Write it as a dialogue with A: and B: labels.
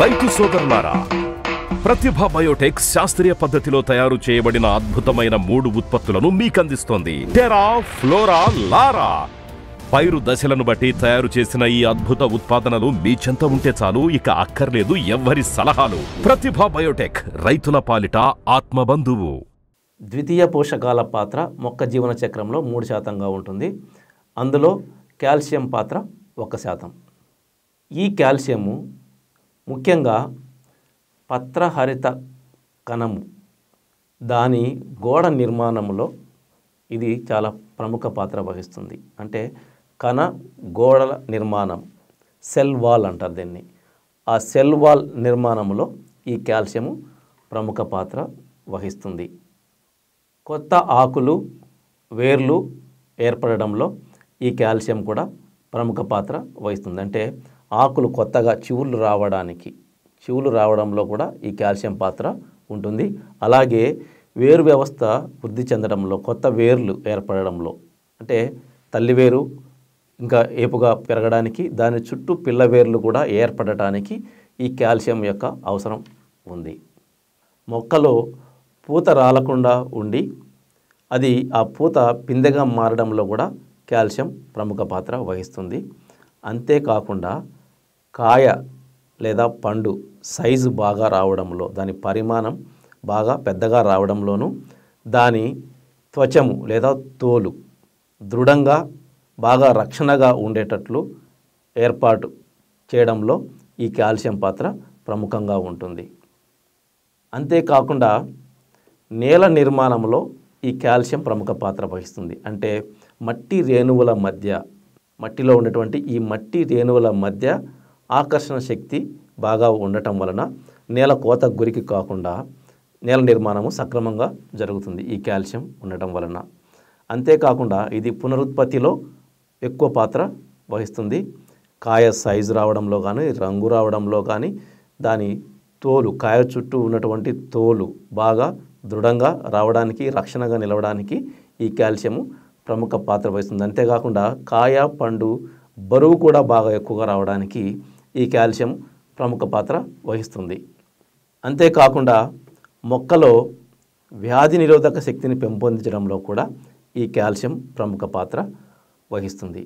A: రైతు సోదరులారా, ప్రతిభ బయోటెక్ శాస్త్రీయ పద్ధతిలో తయారు చేయబడిన అద్భుతమైన 3 ఉత్పత్తులను మీకందిస్తోంది. టెరా, ఫ్లోరా, లారా. పైరు దశలను బట్టి తయారు చేసిన ఈ అద్భుత ఉత్పాదనలు మీ చెంత ఉంటే చాలు, ఇక అక్కర్లేదు ఎవ్వరి సలహాలు. ప్రతిభ బయోటెక్, రైతుల పాలిట ఆత్మబంధువు.
B: ద్వితీయ పోషకాల పాత్ర మొక్క జీవన చక్రంలో 3% ఉంటుంది. అందులో కాల్షియం పాత్ర 1%. ఈ కాల్షియము ముఖ్యంగా పత్రహరిత కణము దాని గోడ నిర్మాణంలో ఇది చాలా ప్రముఖ పాత్ర వహిస్తుంది. అంటే కణ గోడల నిర్మాణం, సెల్ వాల్ అంటారు దీన్ని. ఆ సెల్ వాల్ నిర్మాణంలో ఈ కాల్షియము ప్రముఖ పాత్ర వహిస్తుంది. కొత్త ఆకులు, వేర్లు ఏర్పడడంలో ఈ కాల్షియం కూడా ప్రముఖ పాత్ర వహిస్తుంది. అంటే ఆకులు కొత్తగా చివులు రావడంలో కూడా ఈ కాల్షియం పాత్ర ఉంటుంది. అలాగే వేరు వ్యవస్థ వృద్ధి చెందడంలో, కొత్త వేర్లు ఏర్పడడంలో, అంటే తల్లివేరు ఇంకా ఏపుగా పెరగడానికి, దాని చుట్టూ పిల్ల వేర్లు కూడా ఏర్పడటానికి ఈ కాల్షియం యొక్క అవసరం ఉంది. మొక్కలో పూత రాలకుండా ఉండి అది ఆ పూత పిందెగా మారడంలో కూడా కాల్షియం ప్రముఖ పాత్ర వహిస్తుంది. అంతేకాకుండా కాయ లేదా పండు సైజు బాగా రావడంలో, దాని పరిమాణం బాగా పెద్దగా రావడంలోనూ, దాని త్వచము లేదా తోలు దృఢంగా బాగా రక్షణగా ఉండేటట్లు ఏర్పాటు చేయడంలో ఈ కాల్షియం పాత్ర ప్రముఖంగా ఉంటుంది. అంతేకాకుండా నేల నిర్మాణంలో ఈ కాల్షియం ప్రముఖ పాత్ర వహిస్తుంది. అంటే మట్టిలో ఉన్నటువంటి ఈ మట్టి రేణువుల మధ్య ఆకర్షణ శక్తి బాగా ఉండటం వలన నేల కోత గురికి కాకుండా నేల నిర్మాణము సక్రమంగా జరుగుతుంది ఈ కాల్షియం ఉండటం వలన. అంతేకాకుండా ఇది పునరుత్పత్తిలో ఎక్కువ పాత్ర వహిస్తుంది. కాయ సైజు రావడంలో కానీ, రంగు రావడంలో కానీ, దాని తోలు, కాయ చుట్టూ ఉన్నటువంటి తోలు బాగా దృఢంగా రావడానికి, రక్షణగా నిలవడానికి ఈ కాల్షియము ప్రముఖ పాత్ర వహిస్తుంది. అంతేకాకుండా కాయ పండు బరువు కూడా బాగా ఎక్కువగా రావడానికి ఈ కాల్షియం ప్రముఖ పాత్ర వహిస్తుంది. అంతేకాకుండా మొక్కలో వ్యాధి నిరోధక శక్తిని పెంపొందించడంలో కూడా ఈ కాల్షియం ప్రముఖ పాత్ర వహిస్తుంది.